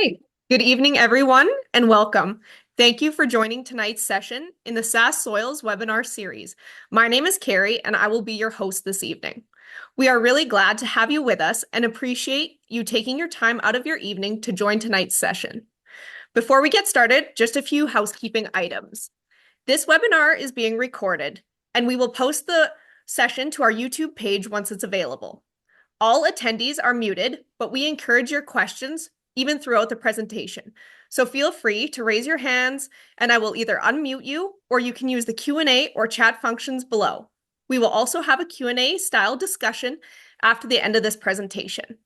Hey, good evening, everyone, and welcome. Thank you for joining tonight's session in the SaskSoils Webinar Series. My name is Carrie, and I will be your host this evening. We are really glad to have you with us and appreciate you taking your time out of your evening to join tonight's session. Before we get started, just a few housekeeping items. This webinar is being recorded, and we will post the session to our YouTube page once it's available. All attendees are muted, but we encourage your questions even throughout the presentation. So feel free to raise your hands and I will either unmute you or you can use the Q&A or chat functions below. We will also have a Q&A style discussion after the end of this presentation.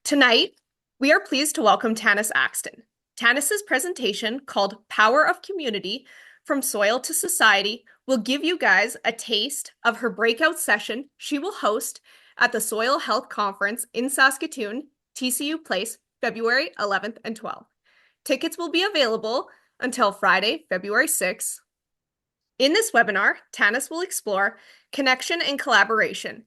Tonight, we are pleased to welcome Tannis Axten. Tannis's presentation called Power of Community from Soil to Society will give you guys a taste of her breakout session she will host at the Soil Health Conference in Saskatoon, TCU Place, February 11th and 12th. Tickets will be available until Friday, February 6th. In this webinar, Tannis will explore connection and collaboration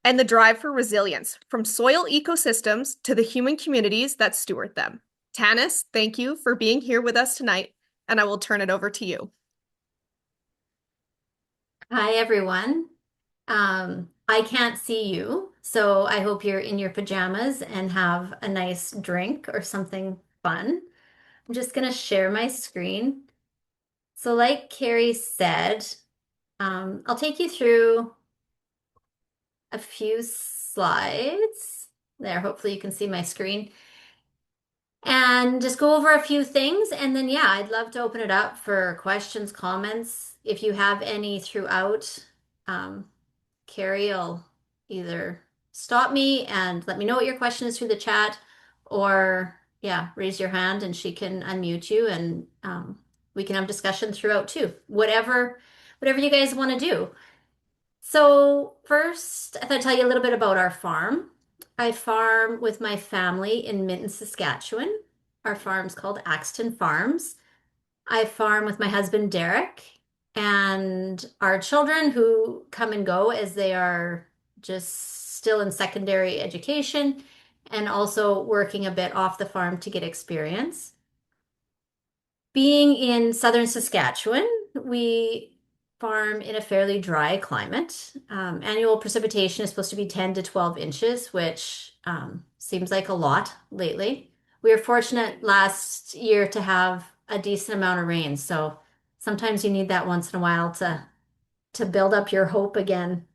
and the drive for resilience from soil ecosystems to the human communities that steward them. Tannis, thank you for being here with us tonight, and I will turn it over to you. Hi, everyone. I can't see you, so I hope you're in your pajamas and have a nice drink or something fun. I'm just going to share my screen. So like Carrie said, I'll take you through a few slides. There, hopefully you can see my screen. And just go over a few things. And then, yeah, I'd love to open it up for questions, comments. If you have any throughout, um, Carrie will either stop me and let me know what your question is through the chat, or yeah, raise your hand and she can unmute you and we can have discussion throughout too. Whatever you guys want to do. So first, I thought I'd tell you a little bit about our farm. I farm with my family in Minton, Saskatchewan. Our farm's called Axten Farms. I farm with my husband Derek and our children who come and go as they are just still in secondary education and also working a bit off the farm to get experience. Being in southern Saskatchewan, we farm in a fairly dry climate. Annual precipitation is supposed to be 10 to 12 inches, which seems like a lot lately. We were fortunate last year to have a decent amount of rain, so sometimes you need that once in a while to build up your hope again.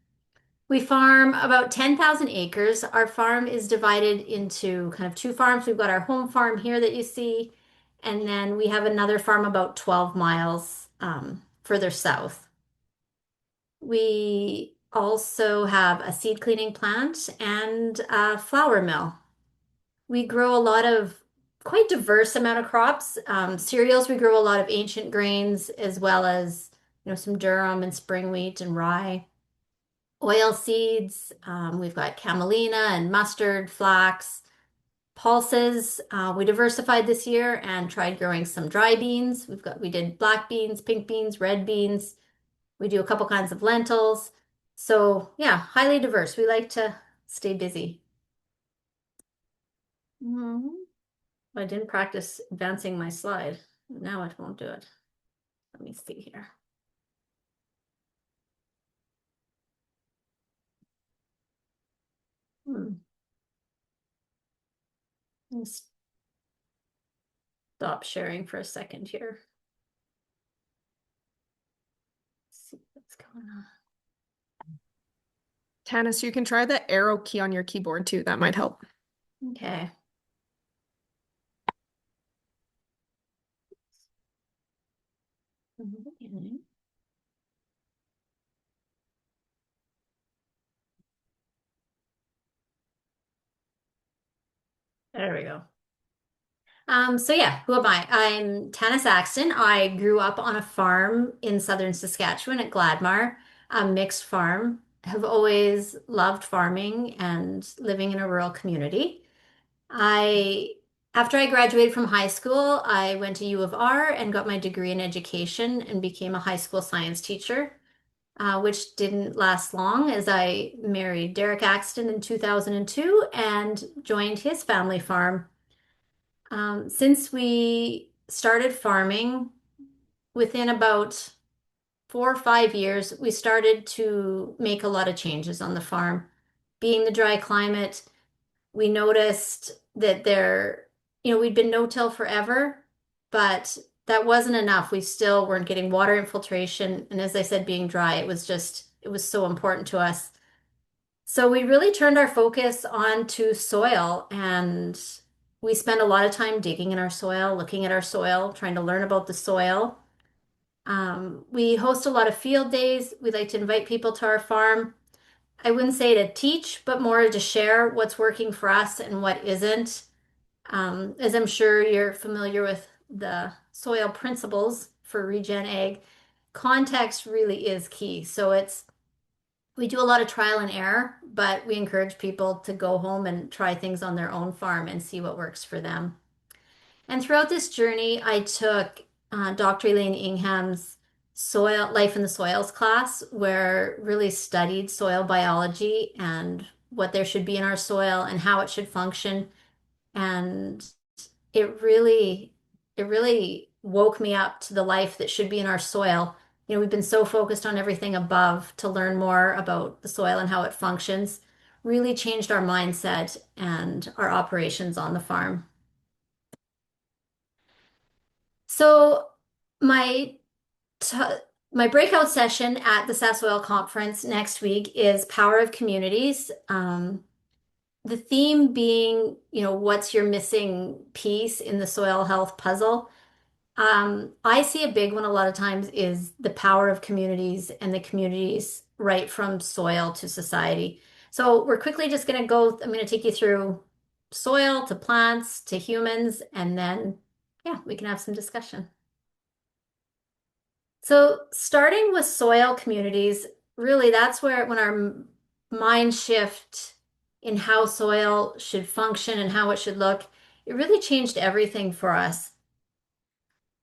We farm about 10,000 acres. Our farm is divided into kind of two farms. We've got our home farm here that you see, and then we have another farm about 12 miles further south. We also have a seed cleaning plant and a flour mill. We grow a lot of quite diverse amount of crops. Cereals, we grow a lot of ancient grains as well as some durum and spring wheat and rye. Oil seeds, we've got camelina and mustard, flax, pulses. We diversified this year and tried growing some dry beans. We did black beans, pink beans, red beans. We do a couple kinds of lentils. So yeah, highly diverse. We like to stay busy. Mhm. I didn't practice advancing my slide. Now it won't do it. Let me see here. Hmm. Let's stop sharing for a second here. Let's see what's going on. Tannis, you can try the arrow key on your keyboard too. That might help. Okay. Okay. There we go. So yeah, who am I? I'm Tannis Axten. I grew up on a farm in southern Saskatchewan at Gladmar, a mixed farm. Have always loved farming and living in a rural community. I, After I graduated from high school, I went to U of R and got my degree in education and became a high school science teacher, which didn't last long as I married Derek Axten in 2002 and joined his family farm Since we started farming, within about 4 or 5 years, we started to make a lot of changes on the farm. Being the dry climate, we noticed that we'd been no-till forever, but that wasn't enough. We still weren't getting water infiltration. And as I said, being dry, it was so important to us. So we really turned our focus onto soil, and we spend a lot of time digging in our soil, looking at our soil, trying to learn about the soil. We host a lot of field days. We like to invite people to our farm. I wouldn't say to teach, but more to share what's working for us and what isn't. As I'm sure you're familiar with the soil principles for regen ag, context really is key. We do a lot of trial and error, but we encourage people to go home and try things on their own farm and see what works for them. And throughout this journey, I took Dr. Elaine Ingham's Soil Life in the Soils class, where really studied soil biology and what there should be in our soil and how it should function. And it really, it really woke me up to the life that should be in our soil. We've been so focused on everything above to learn more about the soil and how it functions, really changed our mindset and our operations on the farm. So my t my breakout session at the SaskSoil conference next week is Power of Communities. The theme being, what's your missing piece in the soil health puzzle? I see a big one a lot of times is the power of communities and the communities right from soil to society. So we're quickly just going to I'm going to take you through soil to plants to humans, and then, yeah, we can have some discussion. So starting with soil communities, really that's when our mind shift in how soil should function and how it should look, it really changed everything for us.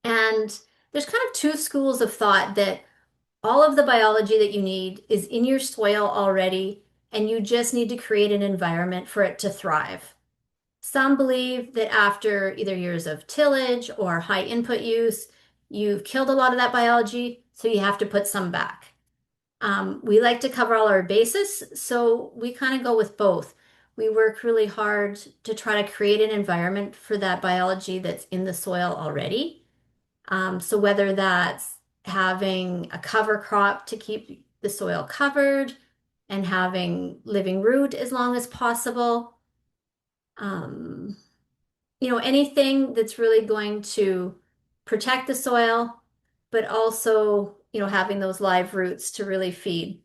And there's kind of two schools of thought that all of the biology that you need is in your soil already, and you just need to create an environment for it to thrive. Some believe that after either years of tillage or high input use, you've killed a lot of that biology, so you have to put some back. We like to cover all our bases, so we kind of go with both. We work really hard to try to create an environment for that biology that's in the soil already. So whether that's having a cover crop to keep the soil covered and having living root as long as possible, um, anything that's really going to protect the soil, but also, having those live roots to really feed.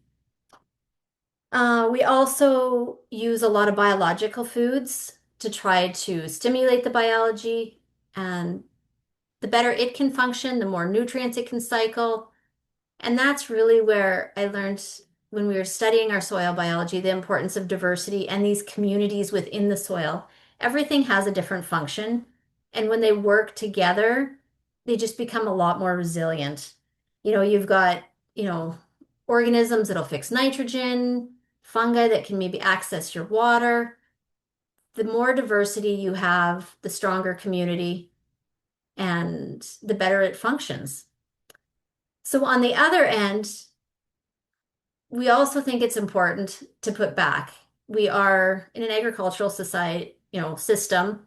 We also use a lot of biological foods to try to stimulate the biology, and the better it can function, the more nutrients it can cycle. And that's really where I learned when we were studying our soil biology, the importance of diversity and these communities within the soil. Everything has a different function. And when they work together, they just become a lot more resilient. You've got, you know, organisms that'll fix nitrogen, fungi that can maybe access your water. The more diversity you have, the stronger community and the better it functions. So on the other end, we also think it's important to put back. We are in an agricultural society, system.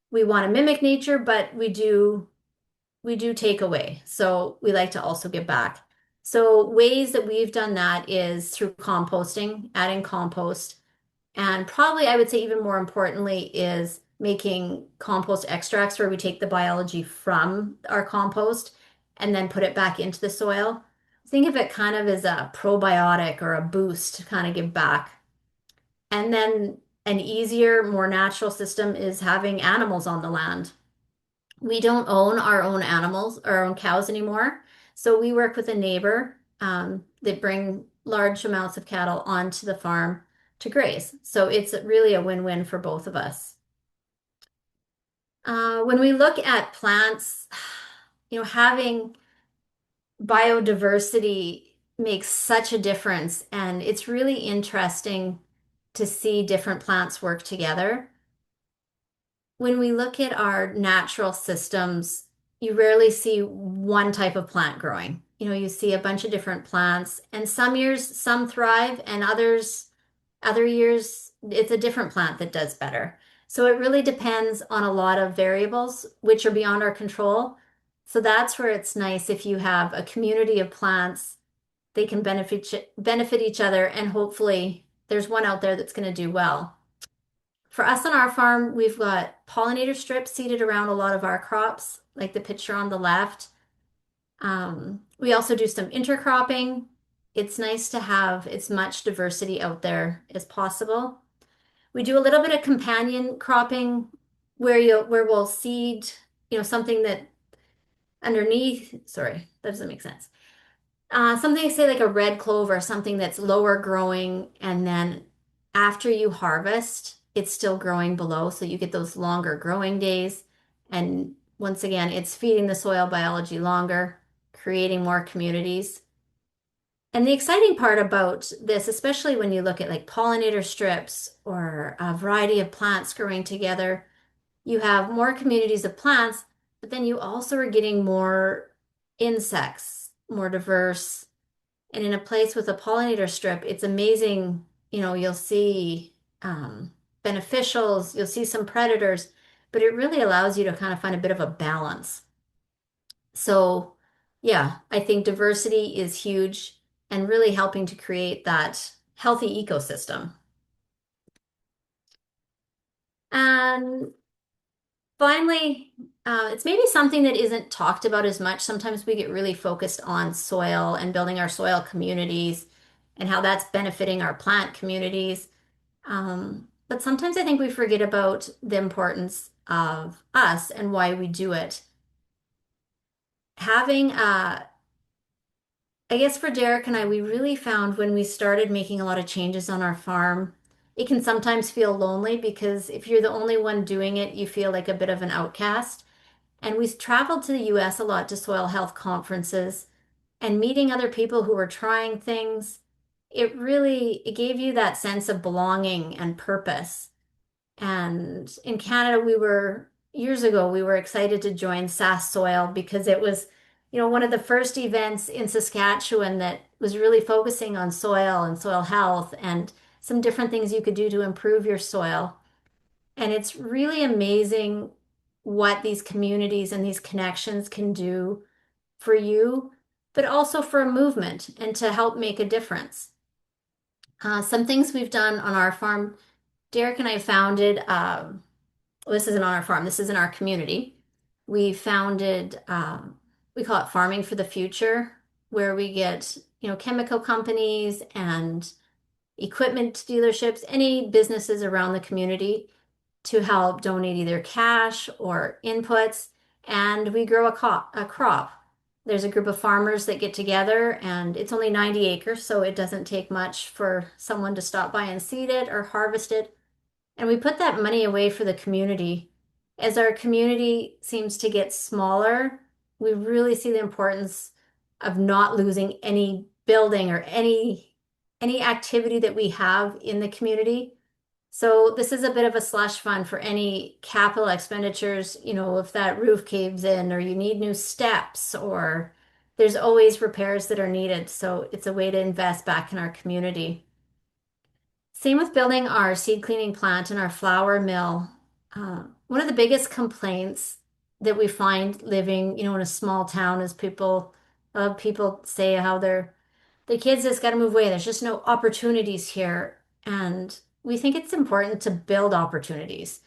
We want to mimic nature, but we do take away. So we like to also give back. So ways that we've done that is through composting, adding compost, and probably I would say even more importantly is making compost extracts where we take the biology from our compost and then put it back into the soil. Think of it kind of as a probiotic or a boost to kind of give back. And then an easier, more natural system is having animals on the land. We don't own our own animals, our own cows anymore. So we work with a neighbor that bring large amounts of cattle onto the farm to graze. So it's really a win-win for both of us. When we look at plants, having biodiversity makes such a difference, and it's really interesting to see different plants work together. when we look at our natural systems, you rarely see one type of plant growing. You see a bunch of different plants, and some years some thrive, and other years it's a different plant that does better. So it really depends on a lot of variables which are beyond our control. So that's where it's nice if you have a community of plants, they can benefit each other, and hopefully there's one out there that's going to do well. For us on our farm, we've got pollinator strips seeded around a lot of our crops, like the picture on the left. We also do some intercropping. It's nice to have as much diversity out there as possible. We do a little bit of companion cropping where we'll seed, something that underneath, sorry, that doesn't make sense. Something say like a red clover, something that's lower growing, and then after you harvest, it's still growing below, so you get those longer growing days. And once again, it's feeding the soil biology longer, creating more communities. And the exciting part about this, especially when you look at like pollinator strips or a variety of plants growing together, you have more communities of plants, but then you also are getting more insects, more diverse. And in a place with a pollinator strip, it's amazing. You'll see beneficials, you'll see some predators, but it really allows you to kind of find a bit of a balance. So, yeah, I think diversity is huge and really helping to create that healthy ecosystem. And finally, it's maybe something that isn't talked about as much. Sometimes we get really focused on soil and building our soil communities and how that's benefiting our plant communities. But sometimes I think we forget about the importance of us and why we do it. Having, I guess for Derek and I, we really found when we started making a lot of changes on our farm, it can sometimes feel lonely because if you're the only one doing it, you feel like a bit of an outcast. And we traveled to the US a lot to soil health conferences and meeting other people who were trying things. It gave you that sense of belonging and purpose. And in Canada, years ago, we were excited to join SaskSoil because it was, one of the first events in Saskatchewan that was really focusing on soil and soil health and some different things you could do to improve your soil. And it's really amazing what these communities and these connections can do for you, but also for a movement and to help make a difference. Some things we've done on our farm, Derek and I founded, well, this isn't on our farm, this is in our community. We founded, we call it Farming for the Future, where we get, chemical companies and equipment dealerships, any businesses around the community to help donate either cash or inputs, and we grow a crop. There's a group of farmers that get together, and it's only 90 acres, so it doesn't take much for someone to stop by and seed it or harvest it. And we put that money away for the community. As our community seems to get smaller, we really see the importance of not losing any building or any activity that we have in the community. So this is a bit of a slush fund for any capital expenditures, if that roof caves in or you need new steps or there's always repairs that are needed. So it's a way to invest back in our community. Same with building our seed cleaning plant and our flour mill. One of the biggest complaints that we find living, in a small town is people say how the kids just got to move away. There's just no opportunities here. And we think it's important to build opportunities.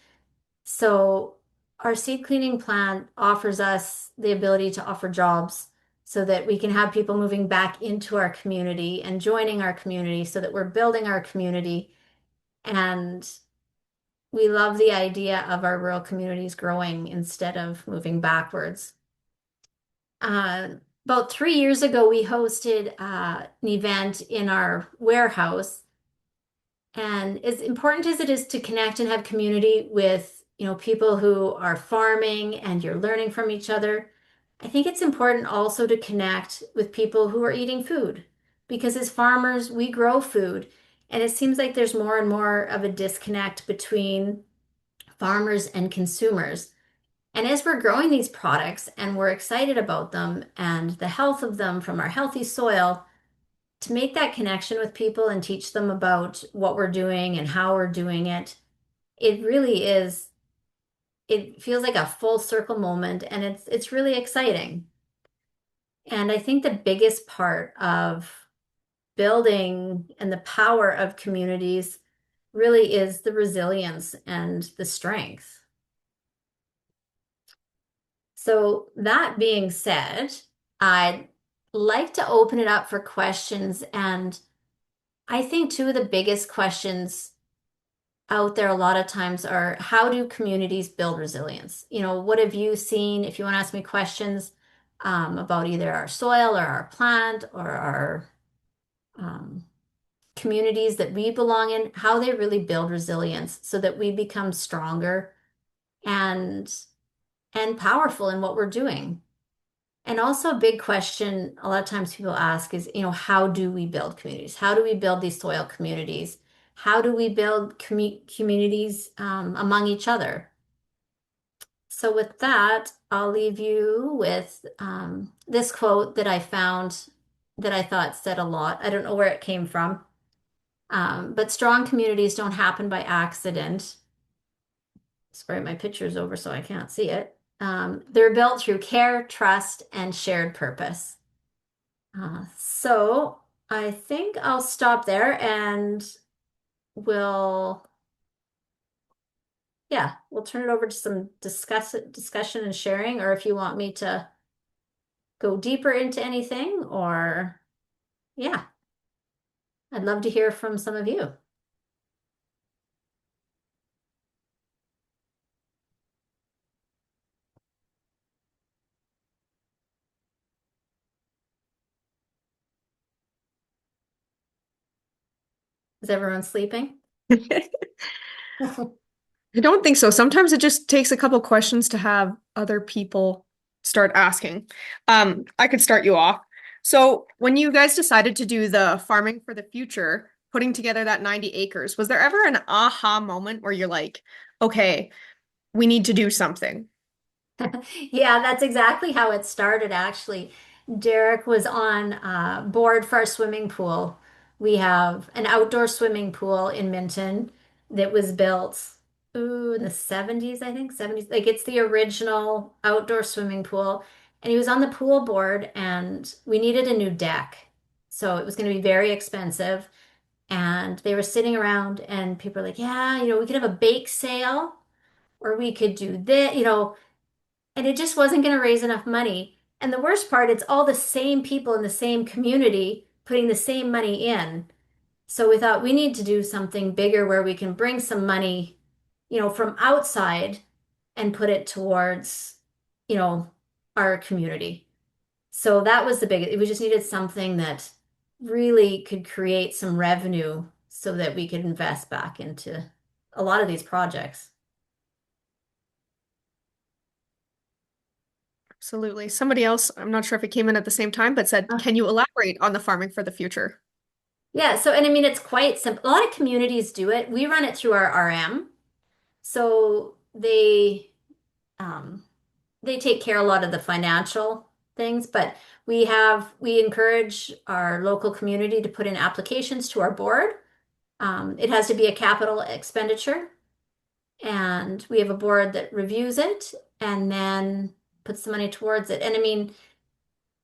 So our seed cleaning plant offers us the ability to offer jobs so that we can have people moving back into our community and joining our community so that we're building our community. And we love the idea of our rural communities growing instead of moving backwards. Uh, about 3 years ago, we hosted an event in our warehouse. And as important as it is to connect and have community with, people who are farming and you're learning from each other, I think it's important also to connect with people who are eating food. Because as farmers, we grow food, and it seems like there's more and more of a disconnect between farmers and consumers. And as we're growing these products and we're excited about them and the health of them from our healthy soil, to make that connection with people and teach them about what we're doing and how we're doing it, it really is, it feels like a full circle moment and it's really exciting. And I think the biggest part of building and the power of communities really is the resilience and the strength. So, that being said, I'd like to open it up for questions. And I think two of the biggest questions out there a lot of times are how do communities build resilience? What have you seen? If you want to ask me questions about either our soil or our plant or our um, communities that we belong in, how they really build resilience so that we become stronger and powerful in what we're doing. And also a big question a lot of times people ask is, how do we build communities? How do we build these soil communities? How do we build communities among each other? So with that, I'll leave you with this quote that I found that I thought said a lot. I don't know where it came from, but strong communities don't happen by accident. Spray my pictures over so I can't see it. They're built through care, trust, and shared purpose. So I think I'll stop there and we'll, yeah, we'll turn it over to some discussion and sharing, or if you want me to go deeper into anything, or yeah, I'd love to hear from some of you. Is everyone sleeping? I don't think so. Sometimes it just takes a couple questions to have other people start asking. I could start you off. So, when you guys decided to do the farming for the future, putting together that 90 acres, was there ever an aha moment where you're like, okay, we need to do something? Yeah, that's exactly how it started, actually. Derek was on board for our swimming pool. We have an outdoor swimming pool in Minton that was built in the 70s, I think, 70s. Like it's the original outdoor swimming pool. And he was on the pool board and we needed a new deck. So it was going to be very expensive. And they were sitting around and people were like, yeah, we could have a bake sale or we could do this. And it just wasn't going to raise enough money. And the worst part, it's all the same people in the same community putting the same money in. So we thought we need to do something bigger where we can bring some money, from outside and put it towards, you know, our community. So that was the big, we just needed something that really could create some revenue so that we could invest back into a lot of these projects. Absolutely. Somebody else, I'm not sure if it came in at the same time, but said, can you elaborate on the farming for the future? Yeah, so and I mean it's quite simple. A lot of communities do it. We run it through our RM. So um they take care a lot of the financial things, but we encourage our local community to put in applications to our board. It has to be a capital expenditure, and we have a board that reviews it and then puts the money towards it. And I mean,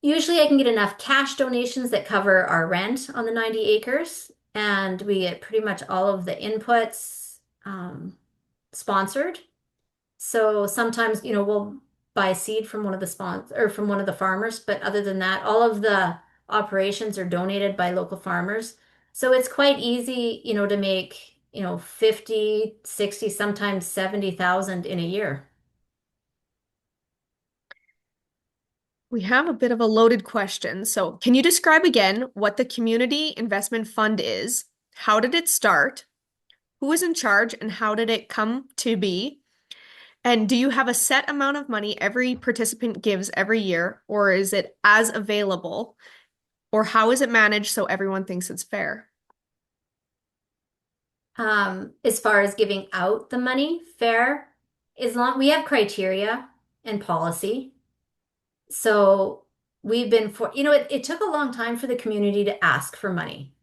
usually I can get enough cash donations that cover our rent on the 90 acres, and we get pretty much all of the inputs sponsored. So sometimes, we'll buy seed from one of the spons or from one of the farmers, but other than that, all of the operations are donated by local farmers. So it's quite easy, to make, 50, 60, sometimes 70,000 in a year. We have a bit of a loaded question. So, can you describe again what the Community Investment Fund is? How did it start? Who is in charge and how did it come to be? And do you have a set amount of money every participant gives every year, or is it as available? Or how is it managed so everyone thinks it's fair? As far as giving out the money, fair, as long we have criteria and policy. So we've been for, it took a long time for the community to ask for money.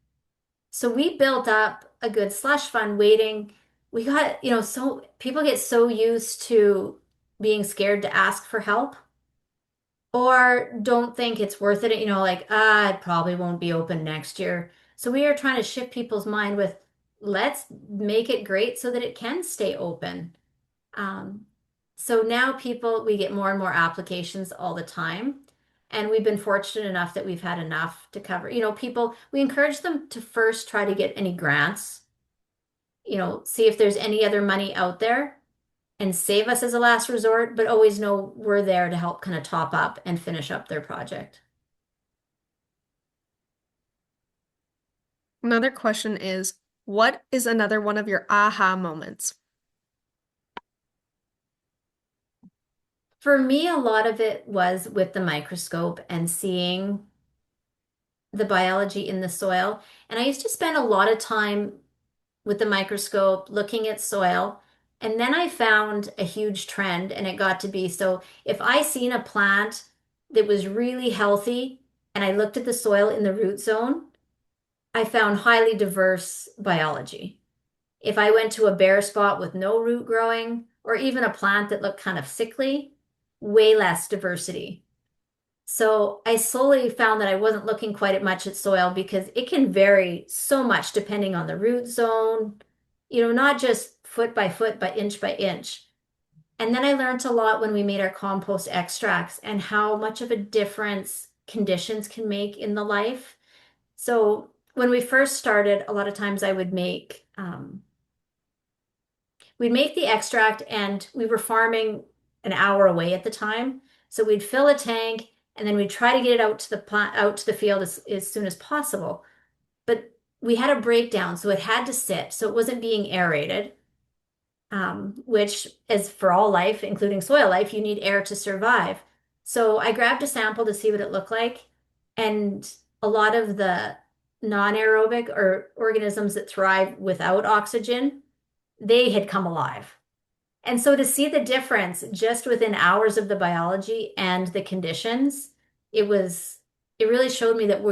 So we built up a good slush fund waiting. We got, so people get so used to being scared to ask for help or don't think it's worth it, like, it probably won't be open next year. So we are trying to shift people's mind with let's make it great so that it can stay open. Um, so now we get more and more applications all the time. And we've been fortunate enough that we've had enough to cover. People, we encourage them to first try to get any grants, see if there's any other money out there and save us as a last resort, but always know we're there to help kind of top up and finish up their project. Another question is, what is another one of your aha moments? For me, a lot of it was with the microscope and seeing the biology in the soil. And I used to spend a lot of time with the microscope looking at soil. And then I found a huge trend, and it got to be so if I seen a plant that was really healthy and I looked at the soil in the root zone, I found highly diverse biology. If I went to a bare spot with no root growing, or even a plant that looked kind of sickly, way less diversity. So I slowly found that I wasn't looking quite as much at soil because it can vary so much depending on the root zone, not just foot by foot, but inch by inch. And then I learned a lot when we made our compost extracts and how much of a difference conditions can make in the life. So when we first started, a lot of times I would we'd make the extract and we were farming an hour away at the time. So we'd fill a tank and then we'd try to get it out to the plant, out to the field as soon as possible. But we had a breakdown, so it had to sit, so it wasn't being aerated, which is for all life, including soil life, you need air to survive. So I grabbed a sample to see what it looked like, and a lot of the non-aerobic or organisms that thrive without oxygen, they had come alive. And so to see the difference just within hours of the biology and the conditions, it really showed me that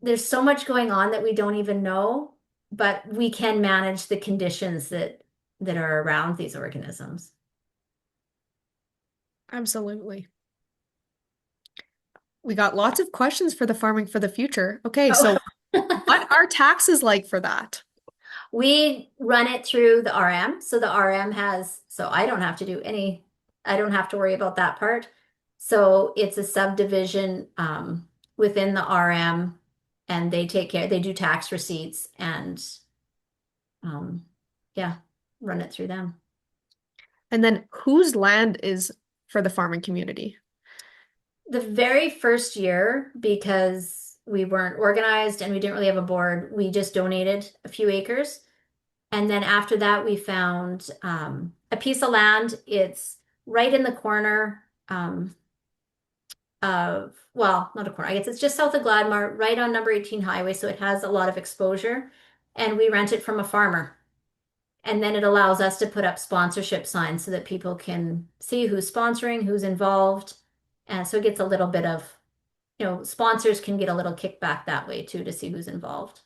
there's so much going on that we don't even know, but we can manage the conditions that are around these organisms. Absolutely. We got lots of questions for the farming for the future. Okay, Oh. so what are taxes like for that? We run it through the RM. So the RM so I don't have to worry about that part. So it's a subdivision within the RM and they do tax receipts and um, yeah, run it through them. And then whose land is for the farming community? The very first year, because we weren't organized and we didn't really have a board, we just donated a few acres. And then after that, we found a piece of land. It's right in the corner well, not a corner. I guess it's just south of Gladmar, right on number 18 highway. So it has a lot of exposure. And we rent it from a farmer. And then it allows us to put up sponsorship signs so that people can see who's sponsoring, who's involved. And so it gets a little bit of, sponsors can get a little kickback that way too to see who's involved.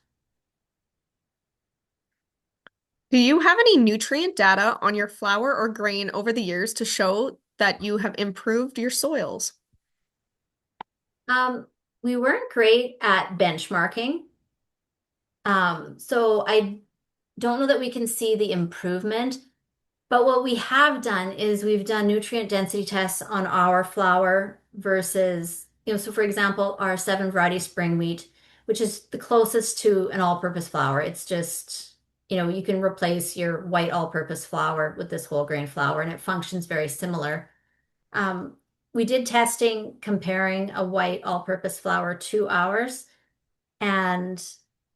Do you have any nutrient data on your flour or grain over the years to show that you have improved your soils? Um, we weren't great at benchmarking. So I don't know that we can see the improvement, but what we have done is we've done nutrient density tests on our flour versus, so for example, our 7 variety spring wheat, which is the closest to an all-purpose flour. It's just, you can replace your white all-purpose flour with this whole grain flour, and it functions very similar. Um, we did testing comparing a white all-purpose flour to ours, and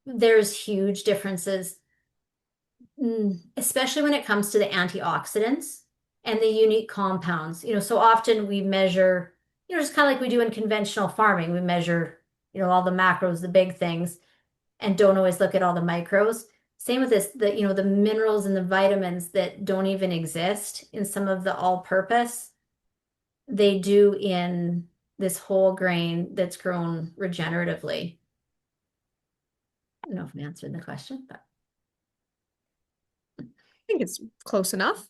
there's huge differences. Especially when it comes to the antioxidants and the unique compounds. So often we measure, just kind of like we do in conventional farming, we measure, all the macros, the big things, and don't always look at all the micros. Same with this, the minerals and the vitamins that don't even exist in some of the all-purpose, they do in this whole grain that's grown regeneratively. I don't know if I'm answering the question, but I think it's close enough.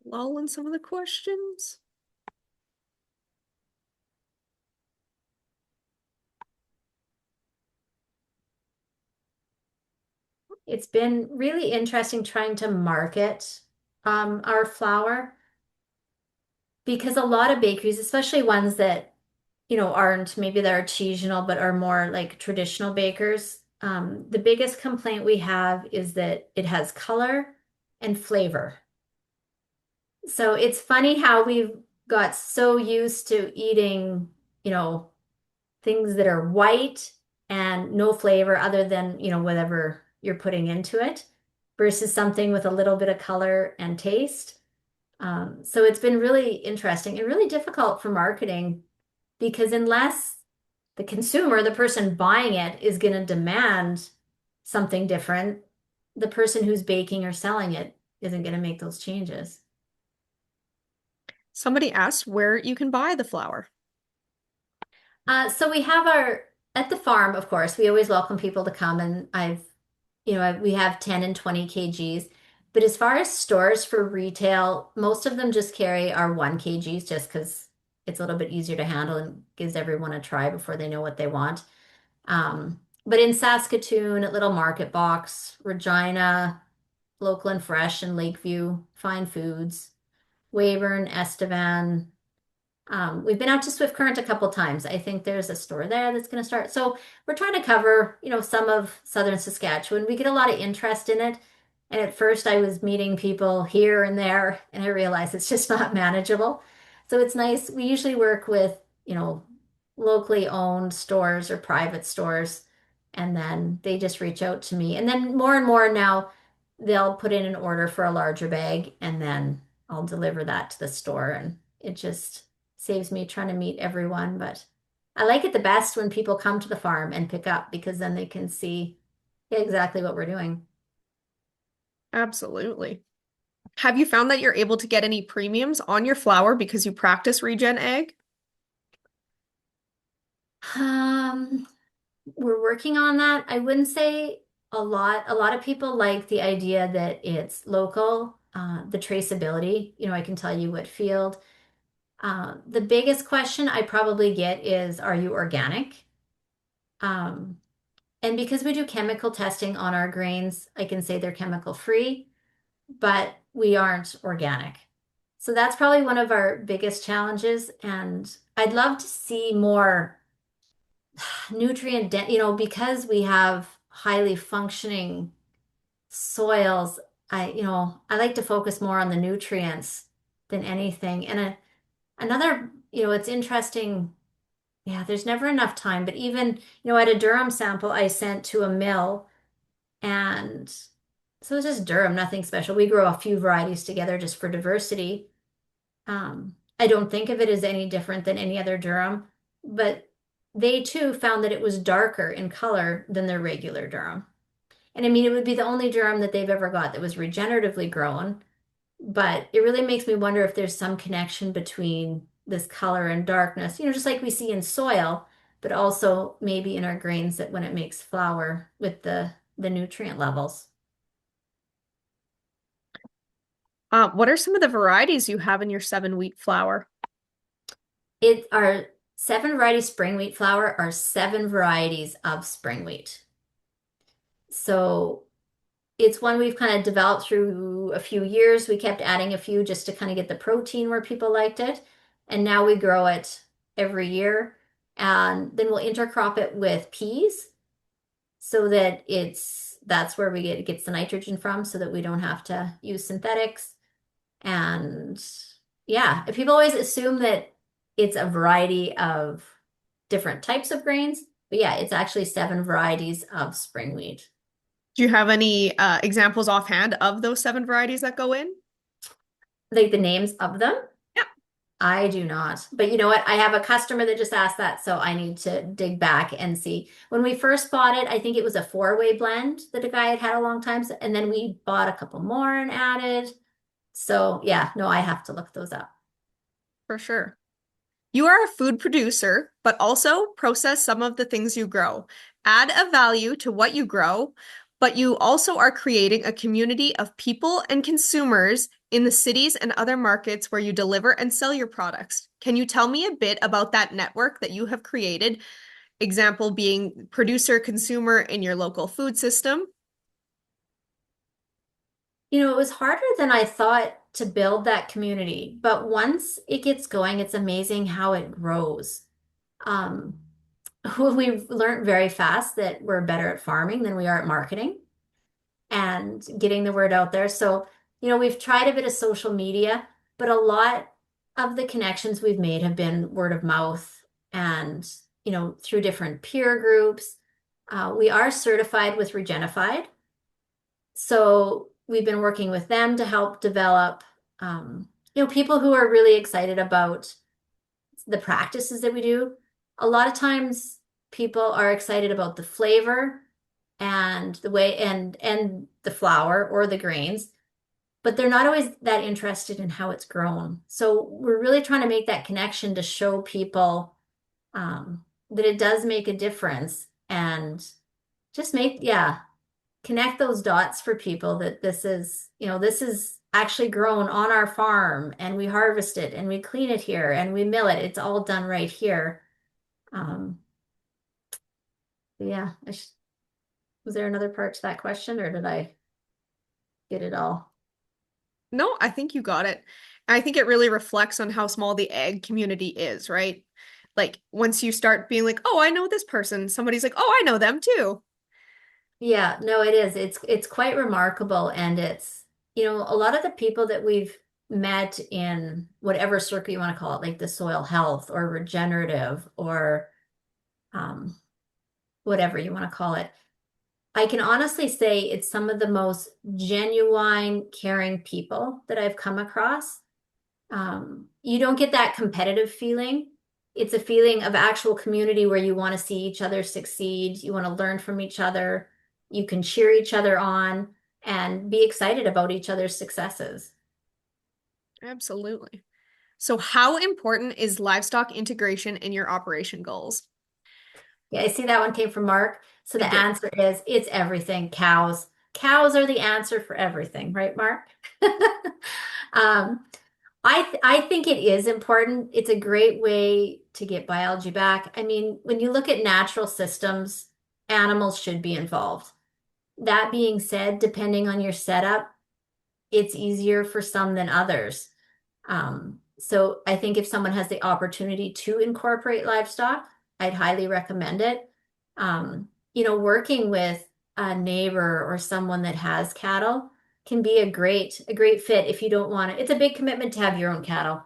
Lull in some of the questions. it's been really interesting trying to market our flour because a lot of bakeries, especially ones that aren't maybe they're artisanal but are more like traditional bakers. The biggest complaint we have is that it has color and flavor. So it's funny how we've got so used to eating, you know, things that are white and no flavor other than, whatever you're putting into it versus something with a little bit of color and taste. So it's been really interesting and really difficult for marketing because unless the consumer, the person buying it, is going to demand something different, the person who's baking or selling it isn't going to make those changes. Somebody asked where you can buy the flour. So we have at the farm, of course, we always welcome people to come and we have 10 and 20 kgs. But as far as stores for retail, most of them just carry our 1 kgs just because it's a little bit easier to handle and gives everyone a try before they know what they want. But in Saskatoon, at Little Market Box, Regina, Local and Fresh, and Lakeview, Fine Foods, Weyburn, Estevan. We've been out to Swift Current a couple times. I think there's a store there that's going to start. So we're trying to cover, some of southern Saskatchewan. We get a lot of interest in it. And at first I was meeting people here and there, and I realized it's just not manageable. So it's nice. We usually work with, locally owned stores or private stores, and then they just reach out to me. And then more and more now, they'll put in an order for a larger bag, and then I'll deliver that to the store. And it just saves me trying to meet everyone. But I like it the best when people come to the farm and pick up because then they can see exactly what we're doing. Absolutely. Have you found that you're able to get any premiums on your flour because you practice regen egg? Um, we're working on that. I wouldn't say a lot. A lot of people like the idea that it's local, the traceability. I can tell you what field. The biggest question I probably get is, are you organic? Um, and because we do chemical testing on our grains, I can say they're chemical free, but we aren't organic. So that's probably one of our biggest challenges. And I'd love to see more nutrient, because we have highly functioning soils. I like to focus more on the nutrients than anything. And another, it's interesting. Yeah, there's never enough time, but even, at a durum sample I sent to a mill, and so it's just durum, nothing special. We grow a few varieties together just for diversity. I don't think of it as any different than any other durum, but they too found that it was darker in color than their regular durum. And I mean, it would be the only durum that they've ever got that was regeneratively grown. But it really makes me wonder if there's some connection between this color and darkness, just like we see in soil, but also maybe in our grains that when it makes flour with the nutrient levels. What are some of the varieties you have in your 7 wheat flour? It Our 7 variety spring wheat flour are 7 varieties of spring wheat. So it's one we've kind of developed through a few years. We kept adding a few just to kind of get the protein where people liked it. And now we grow it every year. And then we'll intercrop it with peas so that that's where it gets the nitrogen from so that we don't have to use synthetics. And yeah, people always assume that it's a variety of different types of grains. But yeah, it's actually 7 varieties of spring wheat. Do you have any examples offhand of those 7 varieties that go in? Like the names of them? Yeah, I do not. But you know what? I have a customer that just asked that, so I need to dig back and see. When we first bought it, I think it was a four-way blend that a guy had had a long time, and then we bought a couple more and added. So yeah, no, I have to look those up. for sure. You are a food producer, but also process some of the things you grow. Add a value to what you grow, but you also are creating a community of people and consumers in the cities and other markets where you deliver and sell your products. Can you tell me a bit about that network that you have created? Example being producer consumer in your local food system. It was harder than I thought to build that community, but once it gets going, it's amazing how it grows. Um, we've learned very fast that we're better at farming than we are at marketing and getting the word out there. So, we've tried a bit of social media, but a lot of the connections we've made have been word of mouth and, through different peer groups. We are certified with Regenified. So we've been working with them to help develop, people who are really excited about the practices that we do. A lot of times people are excited about the flavor and the way and the flour or the grains, but they're not always that interested in how it's grown. So we're really trying to make that connection to show people that it does make a difference and just connect those dots for people that this is actually grown on our farm and we harvest it and we clean it here and we mill it. It's all done right here. Um, yeah, was there another part to that question or did I get it all? No, I think you got it. I think it really reflects on how small the ag community is, right? Like once you start being like, "Oh, I know this person," somebody's like, "Oh, I know them too." Yeah, no, it is. It's quite remarkable and a lot of the people that we've met in whatever circle you want to call it, like the soil health or regenerative or um, whatever you want to call it. I can honestly say it's some of the most genuine, caring people that I've come across. You don't get that competitive feeling. It's a feeling of actual community where you want to see each other succeed. You want to learn from each other. You can cheer each other on and be excited about each other's successes. Absolutely. So, how important is livestock integration in your operation goals? Yeah, I see that one came from Mark. So It the did. answer is it's everything. Cows. Cows are the answer for everything, right, Mark? Um, I think it is important. It's a great way to get biology back. I mean, when you look at natural systems, animals should be involved. That being said, depending on your setup, it's easier for some than others. So I think if someone has the opportunity to incorporate livestock, I'd highly recommend it. Working with a neighbor or someone that has cattle can be a great fit if you don't want it. It's a big commitment to have your own cattle.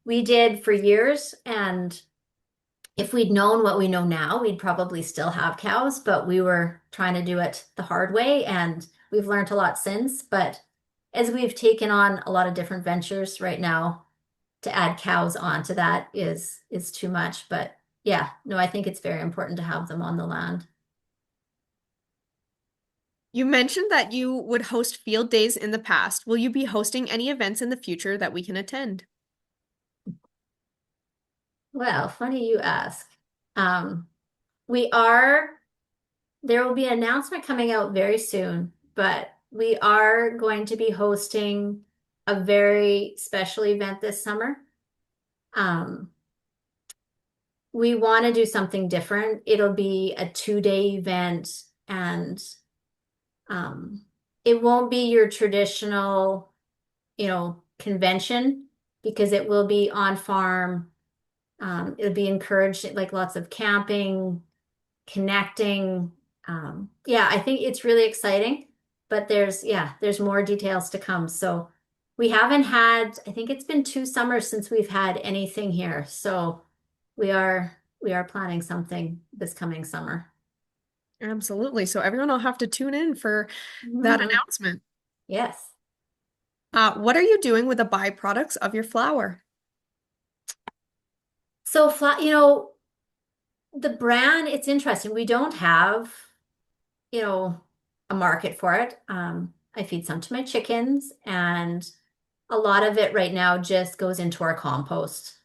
We did for years, and if we'd known what we know now, we'd probably still have cows, but we were trying to do it the hard way, and we've learned a lot since. But as we've taken on a lot of different ventures right now, to add cows onto that is too much. But yeah, no, I think it's very important to have them on the land. You mentioned that you would host field days in the past. Will you be hosting any events in the future that we can attend? Well, funny you ask. Um, we are, there will be an announcement coming out very soon, but we are going to be hosting a very special event this summer. Um, we want to do something different. It'll be a 2-day event and um, it won't be your traditional, convention because it will be on farm. It'll be encouraged, like lots of camping, connecting. Yeah, I think it's really exciting, but there's more details to come. So we haven't had, I think it's been 2 summers since we've had anything here. So we are planning something this coming summer. Absolutely. So everyone will have to tune in for that Mhm. announcement. Yes. What are you doing with the byproducts of your flour? So, the brand, it's interesting. We don't have, you know, a market for it. I feed some to my chickens, and a lot of it right now just goes into our compost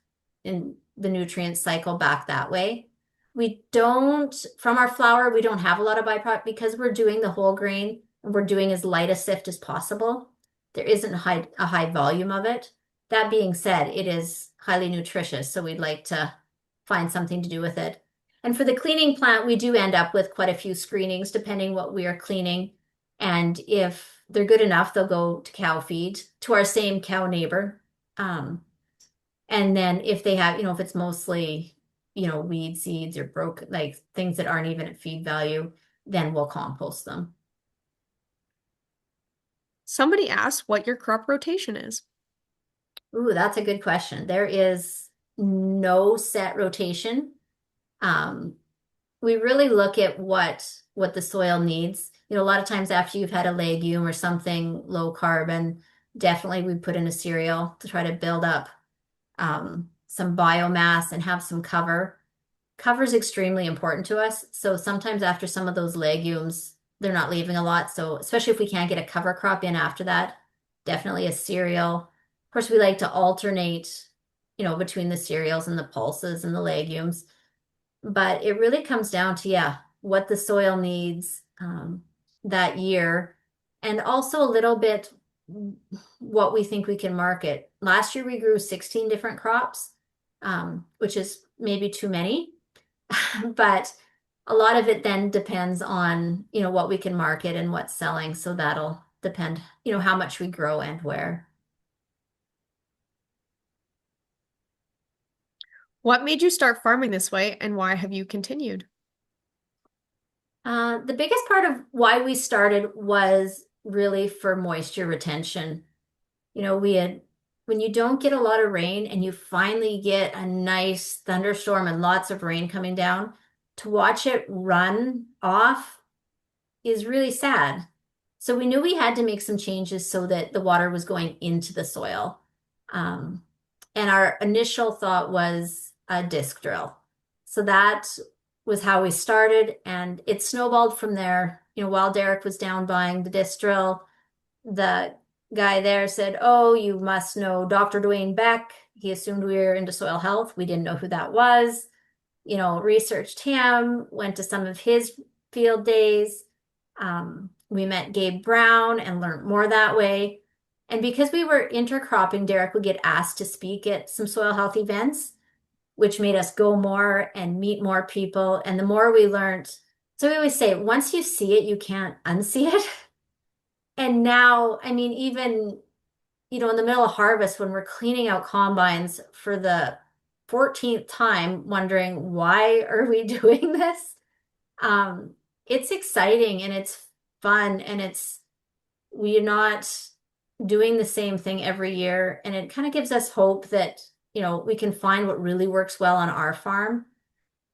in the nutrient cycle back that way. We don't, from our flour, we don't have a lot of byproduct because we're doing the whole grain and we're doing as light a sift as possible. There isn't a high volume of it. That being said, it is highly nutritious, so we'd like to find something to do with it. And for the cleaning plant, we do end up with quite a few screenings depending what we are cleaning. And if they're good enough, they'll go to cow feed to our same cow neighbor. Um, and then if they have, if it's mostly, weed seeds or broken, like things that aren't even at feed value, then we'll compost them. Somebody asked what your crop rotation is. Ooh, that's a good question. There is no set rotation. Um, we really look at what the soil needs. A lot of times after you've had a legume or something low carbon, definitely we put in a cereal to try to build up some biomass and have some cover. Cover is extremely important to us. So sometimes after some of those legumes, they're not leaving a lot. So especially if we can't get a cover crop in after that, definitely a cereal. Of course, we like to alternate, between the cereals and the pulses and the legumes. But it really comes down to, yeah, what the soil needs that year, and also a little bit what we think we can market. Last year we grew 16 different crops, which is maybe too many, but a lot of it then depends on, what we can market and what's selling. So that'll depend, how much we grow and where. What made you start farming this way and why have you continued? The biggest part of why we started was really for moisture retention. We had, when you don't get a lot of rain and you finally get a nice thunderstorm and lots of rain coming down, to watch it run off is really sad. So we knew we had to make some changes so that the water was going into the soil. Um, and our initial thought was a disc drill. So that was how we started, and it snowballed from there. While Derek was down buying the disc drill, the guy there said, "Oh, you must know Dr. Dwayne Beck." He assumed we were into soil health. We didn't know who that was. Researched him, went to some of his field days. We met Gabe Brown and learned more that way. And because we were intercropping, Derek would get asked to speak at some soil health events, which made us go more and meet more people. And the more we learned, so we always say, once you see it, you can't unsee it. And now, I mean, even, in the middle of harvest, when we're cleaning out combines for the 14th time, wondering why are we doing this? Um, it's exciting and it's fun, and we're not doing the same thing every year. And it kind of gives us hope that, we can find what really works well on our farm.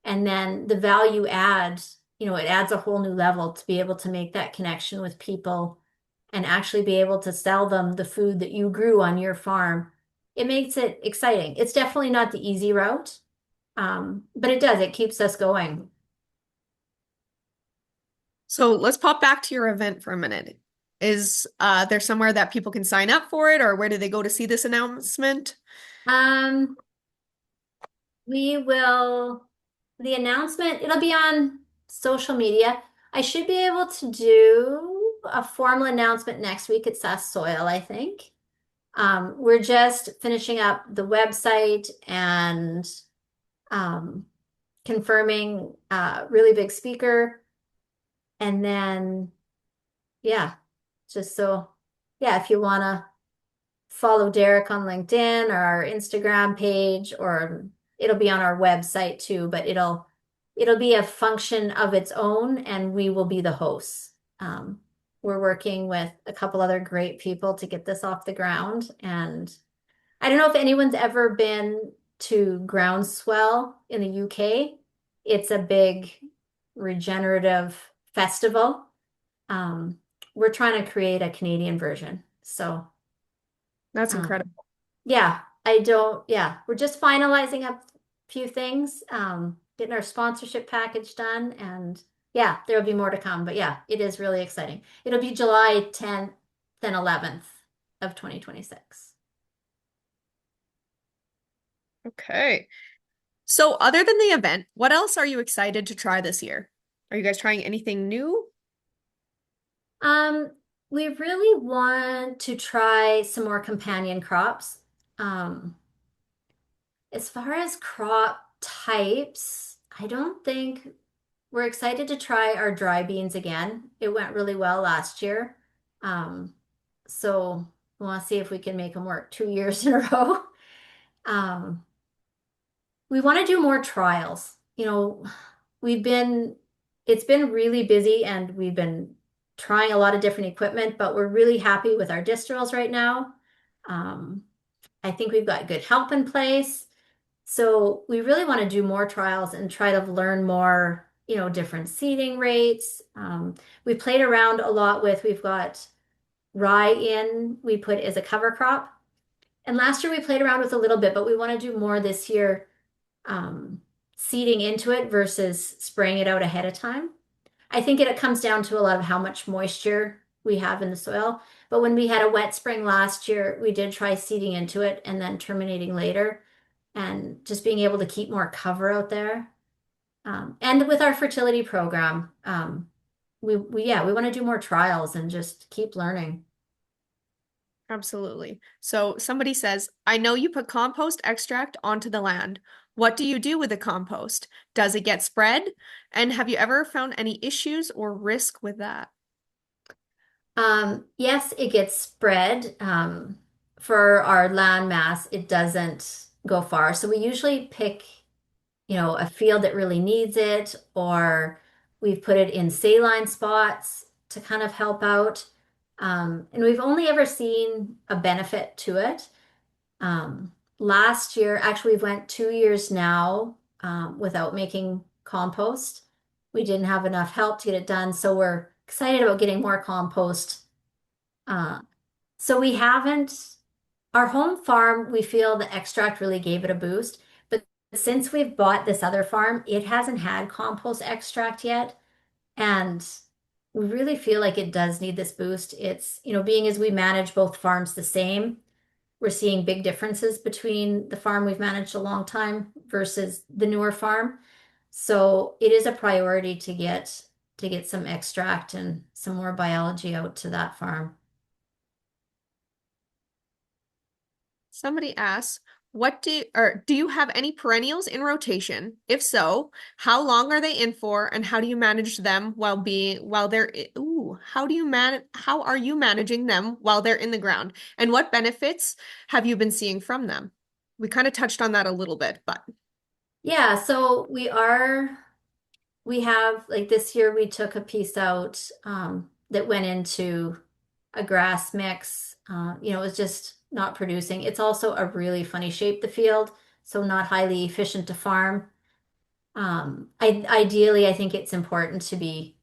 And then the value add, it adds a whole new level to be able to make that connection with people and actually be able to sell them the food that you grew on your farm. It makes it exciting. It's definitely not the easy route, but it keeps us going. So let's pop back to your event for a minute. Is there somewhere that people can sign up for it, or where do they go to see this announcement? Um, we will, the announcement, it'll be on social media. I should be able to do a formal announcement next week at SaskSoil, I think. We're just finishing up the website and um, confirming a really big speaker. And then, yeah, just so, yeah, if you want to follow Derek on LinkedIn or our Instagram page, or it'll be on our website too, but it'll be a function of its own, and we will be the hosts. We're working with a couple other great people to get this off the ground, and I don't know if anyone's ever been to Groundswell in the UK. It's a big regenerative festival. Um, we're trying to create a Canadian version. So, That's um, incredible. yeah, yeah, we're just finalizing up a few things, getting our sponsorship package done, and yeah, there'll be more to come. But yeah, it is really exciting. It'll be July 10th and 11th of 2026. Okay. So, other than the event, what else are you excited to try this year? Are you guys trying anything new? Um, we really want to try some more companion crops. Um, as far as crop types, I don't think we're excited to try our dry beans again. It went really well last year. Um, so we want to see if we can make them work 2 years in a row. Um, we want to do more trials. We've been, it's been really busy and we've been trying a lot of different equipment, but we're really happy with our distrills right now. Um, I think we've got good help in place. So we really want to do more trials and try to learn more, different seeding rates. We played around a lot with, we've got rye we put as a cover crop. And last year we played around with a little bit, but we want to do more this year, um, seeding into it versus spraying it out ahead of time. I think it comes down to a lot of how much moisture we have in the soil. But when we had a wet spring last year, we did try seeding into it and then terminating later and just being able to keep more cover out there. And with our fertility program, yeah, we want to do more trials and just keep learning. Absolutely. So, somebody says, I know you put compost extract onto the land. What do you do with the compost? Does it get spread? And have you ever found any issues or risk with that? Yes, it gets spread. For our land mass, it doesn't go far. So we usually pick, a field that really needs it, or we've put it in saline spots to kind of help out. And we've only ever seen a benefit to it. Last year, actually, we've went 2 years now, without making compost. We didn't have enough help to get it done, so we're excited about getting more compost. Uh, so we haven't, our home farm, we feel the extract really gave it a boost. But since we've bought this other farm, it hasn't had compost extract yet. And we really feel like it does need this boost. It's, being as we manage both farms the same, we're seeing big differences between the farm we've managed a long time versus the newer farm. So it is a priority to get some extract and some more biology out to that farm. Somebody asks, do you have any perennials in rotation? If so, how long are they in for and how do you manage them while they're how are you managing them while they're in the ground? And what benefits have you been seeing from them? We kind of touched on that a little bit, but Yeah, so we have, like, this year we took a piece out, that went into a grass mix. It was just not producing. It's also a really funny shape, the field, so not highly efficient to farm. Ideally, I think it's important to be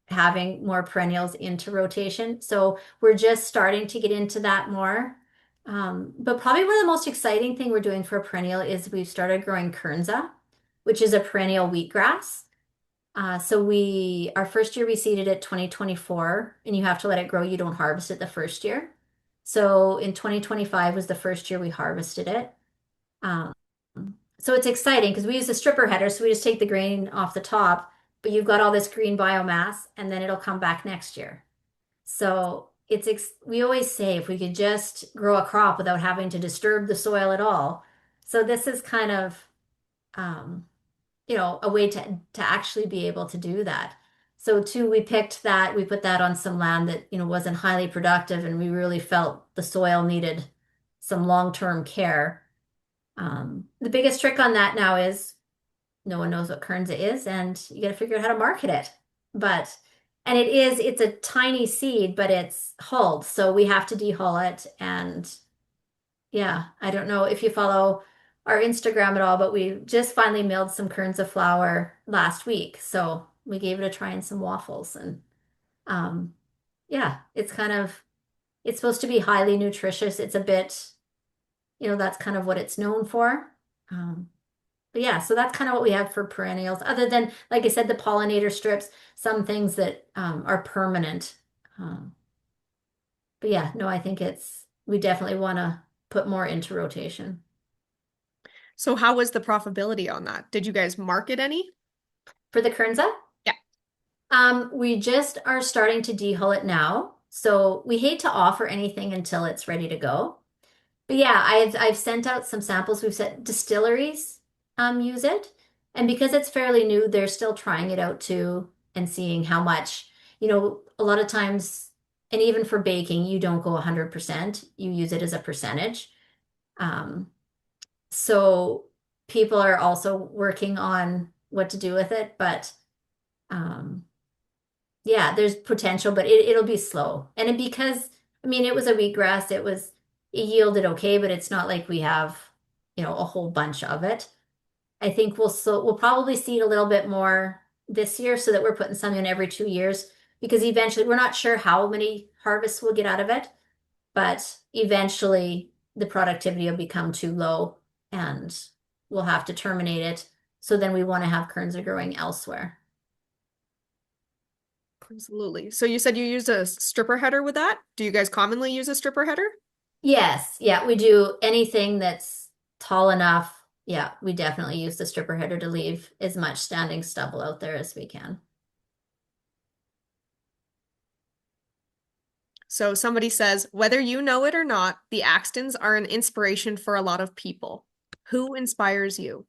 having more perennials into rotation. So we're just starting to get into that more. But probably one of the most exciting thing we're doing for a perennial is we've started growing kernza, which is a perennial wheatgrass. So our first year we seeded it 2024, and you have to let it grow. You don't harvest it the first year. So in 2025 was the first year we harvested it. Um, so it's exciting because we use a stripper header, so we just take the grain off the top, but you've got all this green biomass, and then it'll come back next year. So we always say if we could just grow a crop without having to disturb the soil at all. So this is kind of, um, a way to actually be able to do that. So too, we put that on some land that, wasn't highly productive, and we really felt the soil needed some long-term care. The biggest trick on that now is no one knows what Kernza is, and you got to figure out how to market it. But, and it's a tiny seed, but it's hulled, so we have to dehull it. And yeah, I don't know if you follow our Instagram at all, but we just finally milled some Kernza flour last week. So we gave it a try in some waffles. And um, yeah, it's supposed to be highly nutritious. It's a bit, that's kind of what it's known for. Um, but yeah, so that's kind of what we have for perennials, other than, like I said, the pollinator strips, some things that are permanent. Um, but yeah, no, I think we definitely want to put more into rotation. So how was the profitability on that? Did you guys market any? For the Kernza, Yeah. we just are starting to dehull it now. So we hate to offer anything until it's ready to go. But yeah, I've sent out some samples. We've said distilleries use it. And because it's fairly new, they're still trying it out too and seeing how much, a lot of times, and even for baking, you don't go 100%. You use it as a percentage. Um, so people are also working on what to do with it, but um, yeah, there's potential, but it'll be slow. And because, I mean, it was a wheatgrass, it yielded okay, but it's not like we have, a whole bunch of it. I think we'll probably seed a little bit more this year so that we're putting some in every 2 years because eventually we're not sure how many harvests we'll get out of it, but eventually the productivity will become too low and we'll have to terminate it. So then we want to have Kernza growing elsewhere. Absolutely. So you said you used a stripper header with that? Do you guys commonly use a stripper header? Yes, yeah, we do anything that's tall enough. Yeah, we definitely use the stripper header to leave as much standing stubble out there as we can. So somebody says, whether you know it or not, the Axtens are an inspiration for a lot of people. Who inspires you?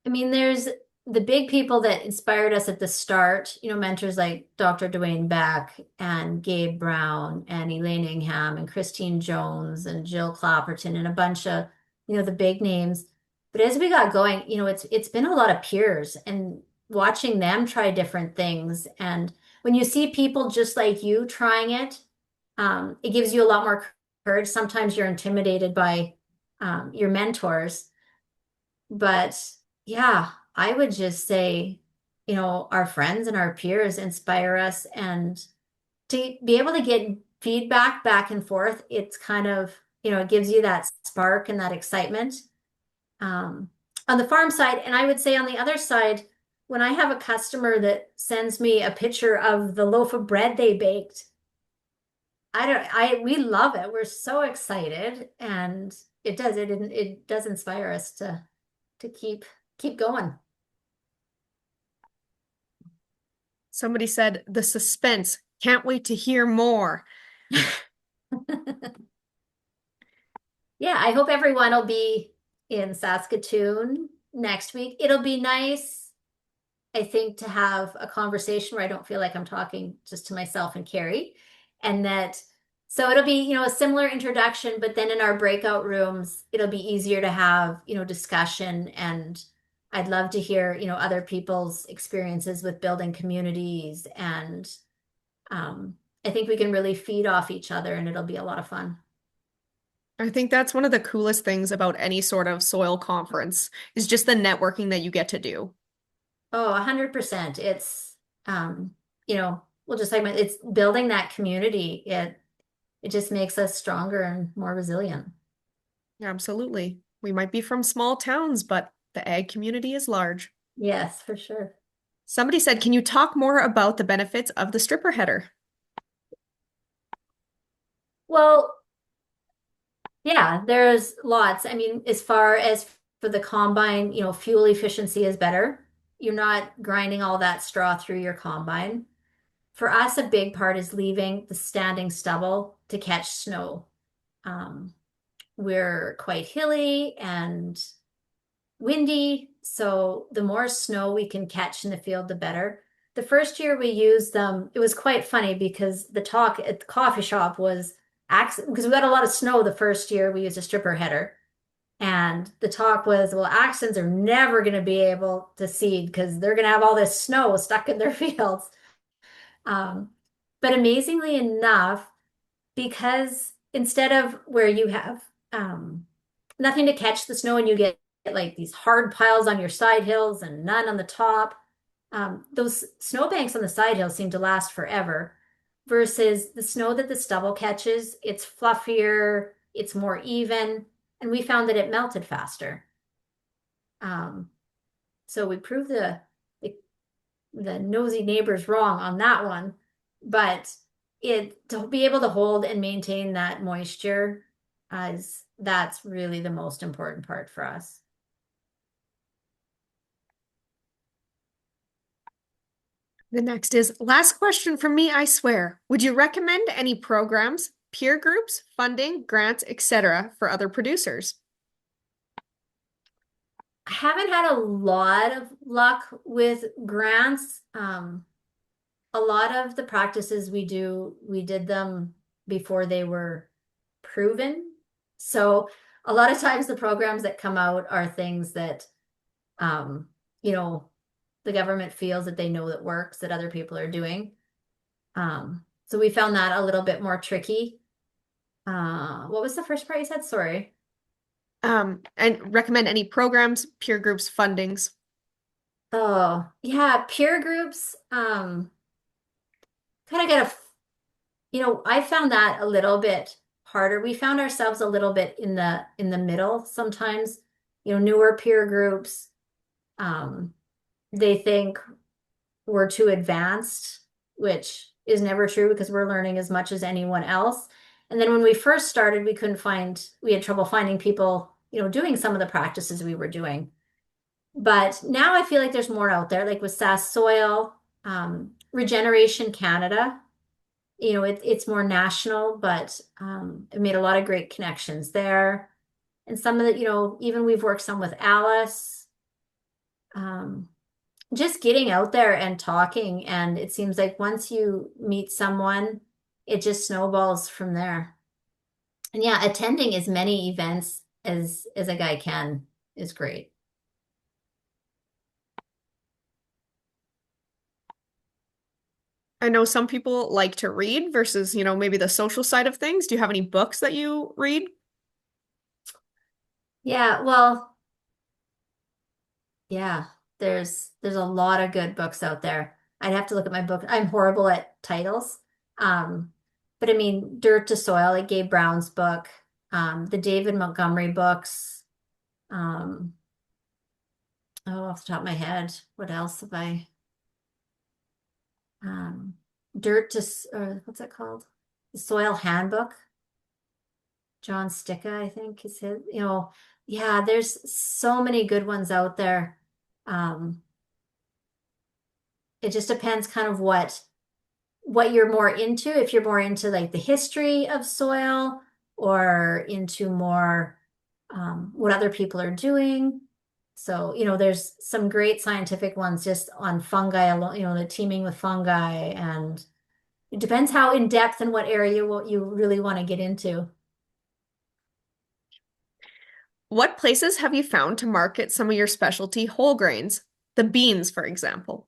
I mean, there's the big people that inspired us at the start, mentors like Dr. Dwayne Beck and Gabe Brown and Elaine Ingham and Christine Jones and Jill Clapperton and a bunch of, the big names. But as we got going, it's been a lot of peers and watching them try different things. And when you see people just like you trying it, it gives you a lot more courage. Sometimes you're intimidated by your mentors. But yeah, I would just say, our friends and our peers inspire us and to be able to get feedback back and forth, it's kind of, it gives you that spark and that excitement. Um, on the farm side, and I would say on the other side, when I have a customer that sends me a picture of the loaf of bread they baked, we love it. We're so excited and it does inspire us to keep going. Somebody said, the suspense. Can't wait to hear more. Yeah, I hope everyone will be in Saskatoon next week. It'll be nice, I think, to have a conversation where I don't feel like I'm talking just to myself and Carrie. And so it'll be, a similar introduction, but then in our breakout rooms, it'll be easier to have, discussion. And I'd love to hear, other people's experiences with building communities. And I think we can really feed off each other and it'll be a lot of fun. I think that's one of the coolest things about any sort of soil conference is just the networking that you get to do. Oh, 100%. It's, we'll just like it's building that community. It just makes us stronger and more resilient. Absolutely. We might be from small towns, but the ag community is large. Yes, for sure. Somebody said, can you talk more about the benefits of the stripper header? Well, yeah, there's lots. I mean, as far as for the combine, fuel efficiency is better. You're not grinding all that straw through your combine. For us, a big part is leaving the standing stubble to catch snow. Um, we're quite hilly and windy, so the more snow we can catch in the field, the better. The first year we used them, it was quite funny because the talk at the coffee shop was because we got a lot of snow the first year we used a stripper header. And the talk was, well, Axtens are never going to be able to seed because they're going to have all this snow stuck in their fields. Um, but amazingly enough, because instead of where you have nothing to catch the snow and you get like these hard piles on your side hills and none on the top. Those snowbanks on the side hills seem to last forever versus the snow that the stubble catches, it's fluffier, it's more even, and we found that it melted faster. Um, so we proved the nosy neighbors wrong on that one, but it to be able to hold and maintain that moisture is that's really the most important part for us. The next is last question from me, I swear. Would you recommend any programs, peer groups, funding, grants, etc. for other producers? I haven't had a lot of luck with grants. A lot of the practices we do, we did them before they were proven. So a lot of times the programs that come out are things that, um, you know, the government feels that they know that works that other people are doing. So we found that a little bit more tricky. What was the first part you said? Sorry. And recommend any programs, peer groups, fundings. Oh, yeah, peer groups, kind of got a, I found that a little bit harder. We found ourselves a little bit in the middle sometimes, newer peer groups, um, they think we're too advanced, which is never true because we're learning as much as anyone else. And then when we first started, we had trouble finding people, doing some of the practices we were doing. But now I feel like there's more out there, like with SaskSoil, Regeneration Canada. It's more national, but it made a lot of great connections there. And some of the, even we've worked some with Alice. Um, just getting out there and talking, and it seems like once you meet someone, it just snowballs from there. And yeah, attending as many events as a guy can is great. I know some people like to read versus, maybe the social side of things. Do you have any books that you read? Yeah, well, yeah, there's a lot of good books out there. I'd have to look at my book. I'm horrible at titles. But I mean, Dirt to Soil, like Gabe Brown's book, the David Montgomery books. Um, oh, off the top of my head, what else have I? Um, what's it called? The Soil Handbook. John Sticka, I think is his, yeah, there's so many good ones out there. Um, it just depends kind of what you're more into. If you're more into like the history of soil or into more what other people are doing. So, there's some great scientific ones just on fungi alone, the teaming with fungi, and it depends how in depth and what area what you really want to get into. What places have you found to market some of your specialty whole grains? The beans, for example.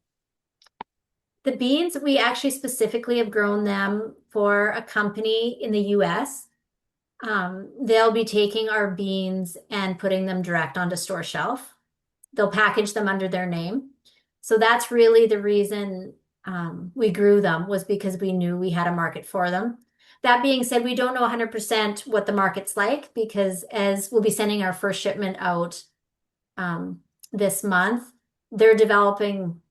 The beans, we actually specifically have grown them for a company in the US. They'll be taking our beans and putting them direct onto store shelf. They'll package them under their name. So that's really the reason we grew them was because we knew we had a market for them. That being said, we don't know 100% what the market's like because as we'll be sending our first shipment out this month, they're developing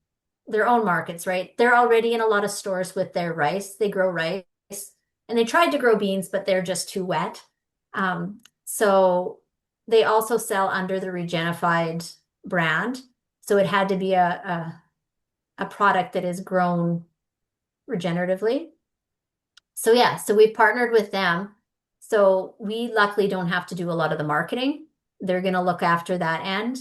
their own markets, right? They're already in a lot of stores with their rice. They grow rice and they tried to grow beans, but they're just too wet. So they also sell under the Regenified brand. So it had to be a product that is grown regeneratively. So yeah, so we've partnered with them. So we luckily don't have to do a lot of the marketing. They're going to look after that end.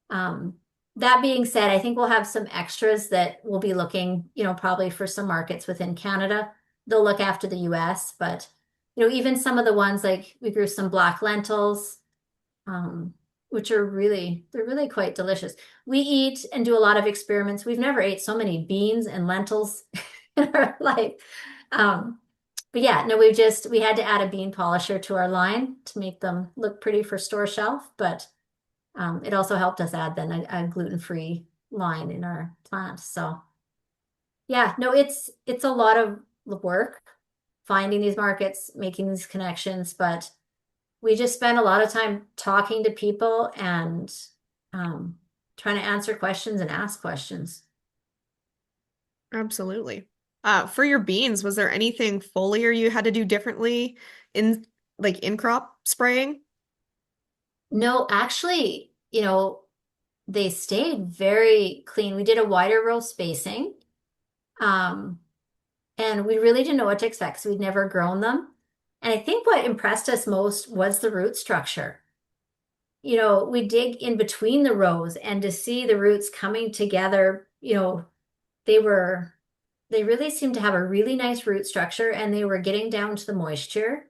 Um, that being said, I think we'll have some extras that we'll be looking, probably for some markets within Canada. They'll look after the US, but even some of the ones like we grew some black lentils, which are they're really quite delicious. We eat and do a lot of experiments. We've never ate so many beans and lentils in our life. But yeah, no, we had to add a bean polisher to our line to make them look pretty for store shelf, but It also helped us add then a gluten-free line in our plant. So yeah, no, it's a lot of work finding these markets, making these connections, but we just spend a lot of time talking to people and um, trying to answer questions and ask questions. Absolutely. For your beans, was there anything foliar you had to do differently in like in crop spraying? No, actually, they stayed very clean. We did a wider row spacing, um, and we really didn't know what to expect, so we'd never grown them. And I think what impressed us most was the root structure. We dig in between the rows and to see the roots coming together, they were, they really seemed to have a really nice root structure and they were getting down to the moisture.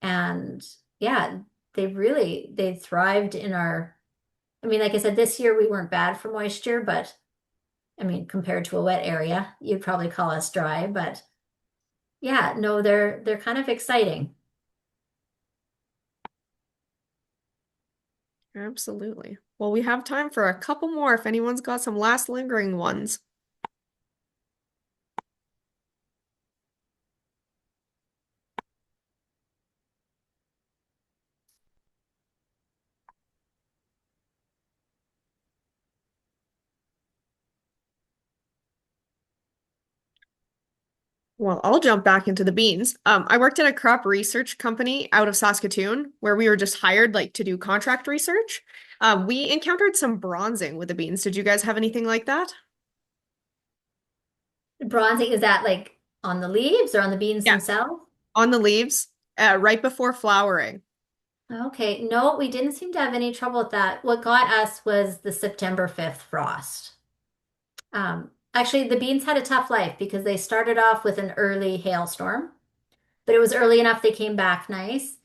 And yeah, they thrived in I mean, like I said, this year we weren't bad for moisture, but I mean, compared to a wet area, you'd probably call us dry, but yeah, no, they're kind of exciting. Absolutely. Well, we have time for a couple more if anyone's got some last lingering ones. Well, I'll jump back into the beans. I worked at a crop research company out of Saskatoon where we were just hired like to do contract research. We encountered some bronzing with the beans. Did you guys have anything like that? Bronzing, is that like on the leaves or on the beans Yeah, themselves? on the leaves, right before flowering. Okay, no, we didn't seem to have any trouble with that. What got us was the September 5th frost. Actually, the beans had a tough life because they started off with an early hailstorm, but it was early enough they came back nice.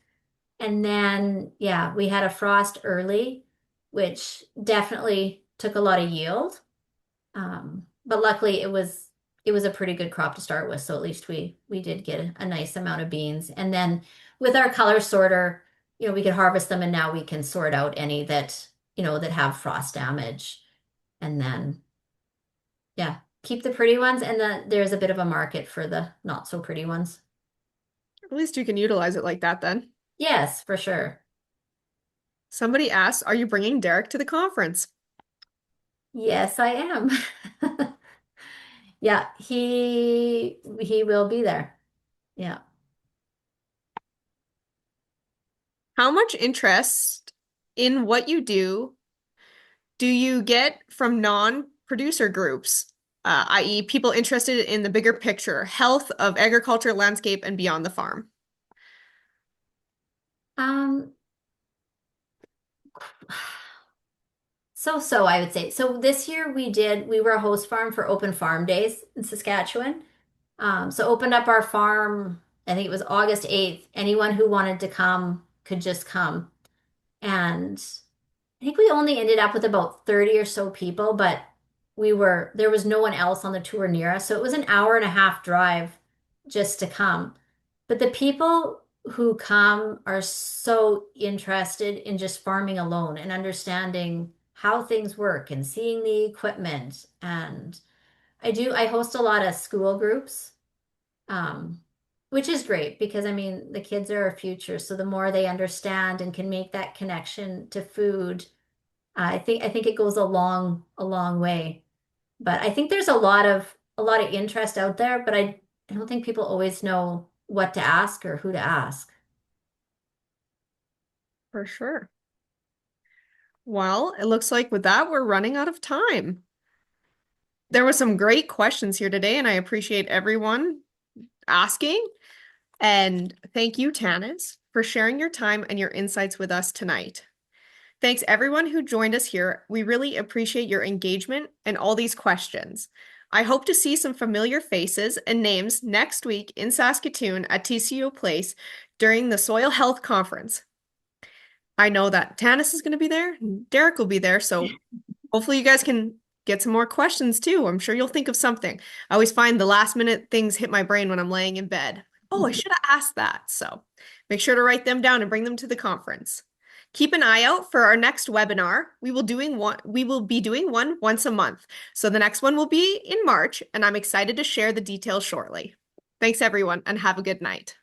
And then, yeah, we had a frost early, which definitely took a lot of yield. But luckily it was a pretty good crop to start with, so at least we did get a nice amount of beans. And then with our color sorter, we could harvest them and now we can sort out any that have frost damage. And then yeah, keep the pretty ones and then there's a bit of a market for the not so pretty ones. At least you can utilize it like that then. Yes, for sure. Somebody asked, are you bringing Derek to the conference? Yes, I am. Yeah, he will be there. Yeah. How much interest in what you do you get from non-producer groups, i.e., people interested in the bigger picture, health of agriculture, landscape, and beyond the farm? Um, so I would say. So this year we were a host farm for Open Farm Days in Saskatchewan. So opened up our farm, I think it was August 8th. Anyone who wanted to come could just come. And I think we only ended up with about 30 or so people, but there was no one else on the tour near us. So it was an hour and a half drive just to come. But the people who come are so interested in just farming alone and understanding how things work and seeing the equipment. And I host a lot of school groups, um, which is great because I mean, the kids are our future. So the more they understand and can make that connection to food, I think it goes a long way. But I think there's a lot of interest out there, but I don't think people always know what to ask or who to ask. For sure. Well, it looks like with that, we're running out of time. There was some great questions here today, and I appreciate everyone asking. And thank you, Tannis, for sharing your time and your insights with us tonight. Thanks everyone who joined us here. We really appreciate your engagement and all these questions. I hope to see some familiar faces and names next week in Saskatoon at TCO Place during the Soil Health Conference. I know that Tannis is going to be there, and Derek will be there, so hopefully you guys can get some more questions too. I'm sure you'll think of something. I always find the last minute things hit my brain when I'm laying in bed. Oh, I should have asked that. So make sure to write them down and bring them to the conference. Keep an eye out for our next webinar. We will be doing one once a month. So the next one will be in March, and I'm excited to share the details shortly. Thanks everyone, and have a good night.